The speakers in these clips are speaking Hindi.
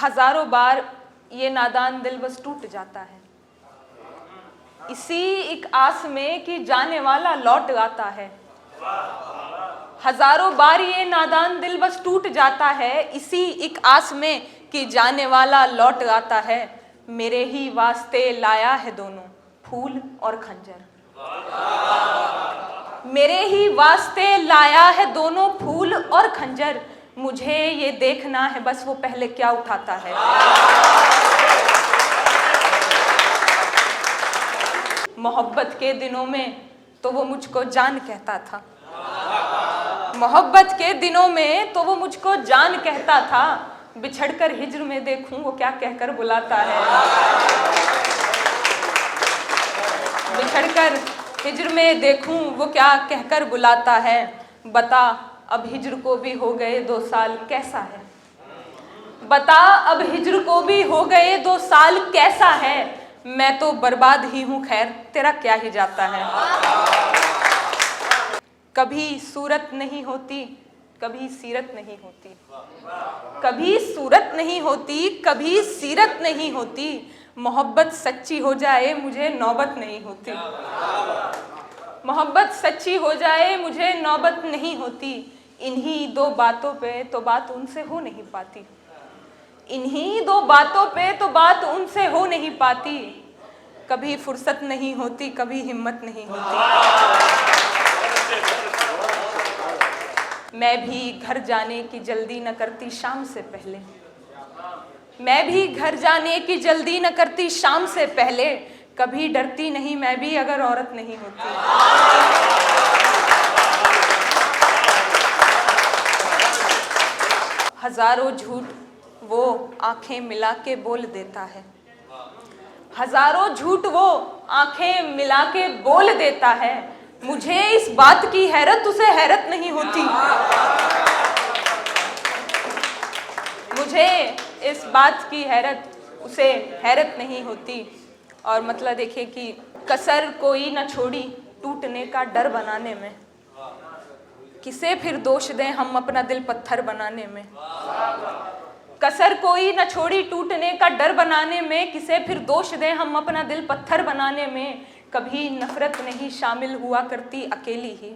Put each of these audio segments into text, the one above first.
हजारों बार ये नादान दिल बस टूट जाता है, इसी एक आस में कि जाने वाला लौट आता है। हजारों बार ये नादान दिल बस टूट जाता है, इसी एक आस में कि जाने वाला लौट आता है। मेरे ही वास्ते लाया है दोनों फूल और खंजर, मेरे ही वास्ते लाया है दोनों फूल और खंजर। मुझे ये देखना है बस वो पहले क्या उठाता है। मोहब्बत के दिनों में तो वो मुझको जान कहता था, मोहब्बत के दिनों में तो वो मुझको जान कहता था। बिछड़कर हिज्र में देखूं वो क्या कहकर बुलाता है, बिछड़कर हिज्र में देखूं वो क्या कहकर बुलाता है। बता अब हिज्र को भी हो गए 2 साल कैसा है, बता अब हिज्र को भी हो गए 2 साल कैसा है। मैं तो बर्बाद ही हूं खैर तेरा क्या ही जाता है। कभी सूरत नहीं होती कभी सीरत नहीं होती, कभी सूरत नहीं होती कभी सीरत नहीं होती। मोहब्बत सच्ची हो जाए मुझे नौबत नहीं होती, मोहब्बत सच्ची हो जाए मुझे नौबत नहीं होती। इन्हीं 2 बातों पे तो बात उनसे हो नहीं पाती, इन्हीं 2 बातों पे तो बात उनसे हो नहीं पाती। कभी फुर्सत नहीं होती कभी हिम्मत नहीं होती। मैं भी घर जाने की जल्दी न करती शाम से पहले, मैं भी घर जाने की जल्दी न करती शाम से पहले। कभी डरती नहीं मैं भी अगर औरत नहीं होती। हजारों झूठ वो आंखें मिला के बोल देता है, हजारों झूठ वो आंखें मिला के बोल देता है। मुझे इस बात की हैरत उसे हैरत नहीं होती, मुझे इस बात की हैरत उसे हैरत नहीं होती। और मतलब देखिए कि कसर कोई न छोड़ी टूटने का डर बनाने में, किसे फिर दोष दें हम अपना दिल पत्थर बनाने में। कसर कोई न छोड़ी टूटने का डर बनाने में, किसे फिर दोष दें हम अपना दिल पत्थर बनाने में। कभी नफरत नहीं शामिल हुआ करती अकेली ही,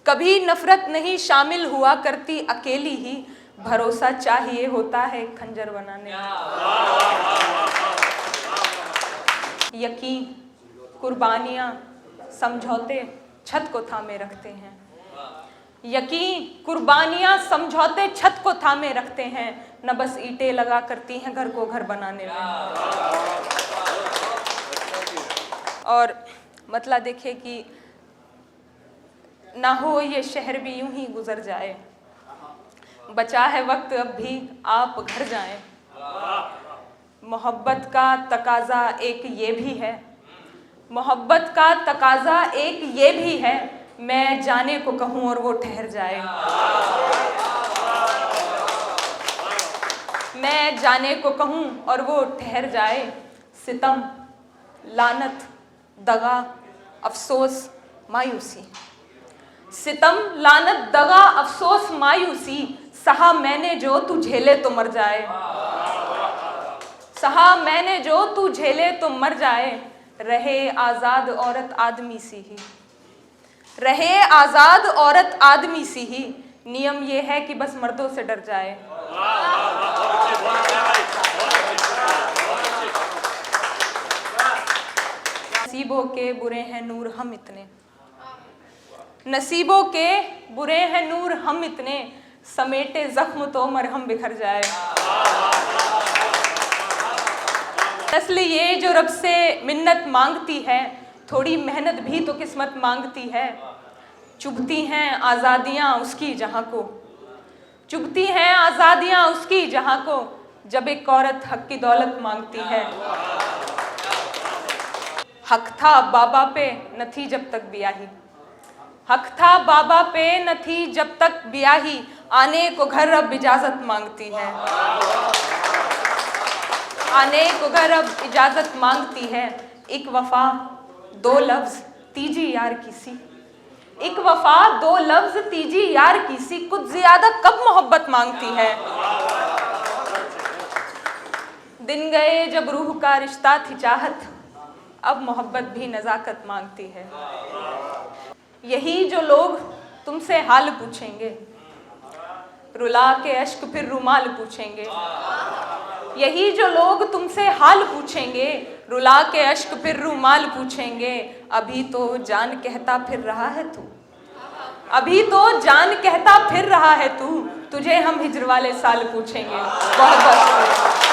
कभी नफरत नहीं शामिल हुआ करती अकेली ही। भरोसा चाहिए होता है खंजर बनाने में। यकीन कुर्बानियां समझौते छत को थामे रखते हैं, यकीन कुर्बानियां समझौते छत को थामे रखते हैं। न बस ईंटें लगा करती हैं घर को घर बनाने में। और मतलब देखिए कि ना हो ये शहर भी यूं ही गुजर जाए, बचा है वक्त अब भी आप घर जाएं। मोहब्बत का तकाजा एक ये भी है, मोहब्बत का तकाजा एक ये भी है। मैं जाने को कहूँ और वो ठहर जाए, मैं जाने को कहूँ और वो ठहर जाए। सितम लानत दगा अफसोस मायूसी, सितम लानत दगा अफसोस मायूसी। सहा मैंने जो तू झेले तो मर जाए, सहा मैंने जो तू झेले तो मर जाए। रहे आजाद औरत आदमी सी ही, रहे आजाद औरत आदमी सी ही। नियम ये है कि बस मर्दों से डर जाए। नसीबों के बुरे हैं नूर हम इतने, नसीबों के बुरे हैं नूर हम इतने। समेटे जख्म तो मरहम बिखर जाए। असली ये जो रब से मिन्नत मांगती है, थोड़ी मेहनत भी तो किस्मत मांगती है। चुभती हैं आज़ादियाँ उसकी जहाँ को, चुभती हैं आज़ादियाँ उसकी जहाँ को, जब एक औरत हक की दौलत मांगती है। हक था बाबा पे न थी जब तक ब्याही, हक था बाबा पे न थी जब तक ब्याही। आने को घर अब इजाजत मांगती है, आने को घर अब इजाजत मांगती है। एक वफा 2 लफ्ज तीजी यार किसी, एक वफा 2 लफ्ज तीजी यार किसी। कुछ ज्यादा कब मोहब्बत मांगती है, दिन गए जब रूह का रिश्ता थी चाहत, अब मोहब्बत भी नज़ाकत मांगती है। यही जो लोग तुमसे हाल पूछेंगे, रुला के अश्क फिर रुमाल पूछेंगे। यही जो लोग तुमसे हाल पूछेंगे, रुला के अश्क फिर रुमाल पूछेंगे। अभी तो जान कहता फिर रहा है तू, अभी तो जान कहता फिर रहा है तू, तुझे हम हिज्र वाले साल पूछेंगे। बहुत बहुत शुक्रिया।